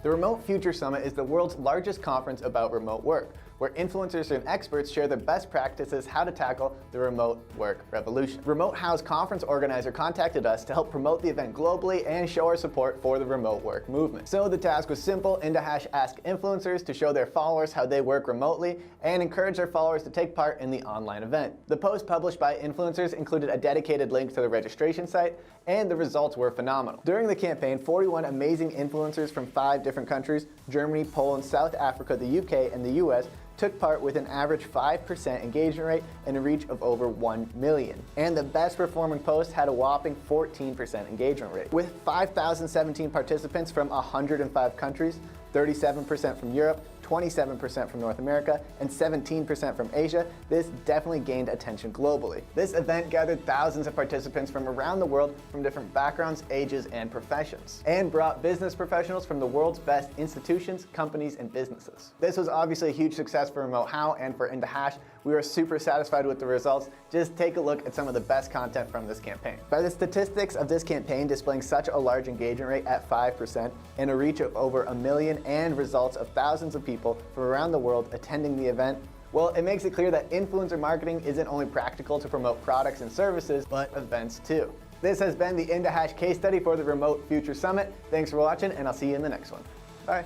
The Remote Future Summit is the world's largest conference about remote work, where influencers and experts share their best practices how to tackle the remote work revolution. Remote How's conference organizer contacted us to help promote the event globally and show our support for the remote work movement. So the task was simple. indaHash asked influencers to show their followers how they work remotely and encourage their followers to take part in the online event. The post published by influencers included a dedicated link to the registration site, and the results were phenomenal. During the campaign, 41 amazing influencers from 5 different countries, Germany, Poland, South Africa, the UK, and the US, took part with an average 5% engagement rate and a reach of over 1 million. And the best performing post had a whopping 14% engagement rate. With 5,017 participants from 105 countries, 37% from Europe, 27% from North America, and 17% from Asia, this definitely gained attention globally. This event gathered thousands of participants from around the world from different backgrounds, ages, and professions, and brought business professionals from the world's best institutions, companies, and businesses. This was obviously a huge success for Remote How and for indaHash. We were super satisfied with the results. Just take a look at some of the best content from this campaign. By the statistics of this campaign displaying such a large engagement rate at 5% and a reach of over 1 million and results of thousands of people from around the world attending the event, well, it makes it clear that influencer marketing isn't only practical to promote products and services, but events too. This has been the indaHash case study for the Remote Future Summit. Thanks for watching, and I'll see you in the next one. Bye.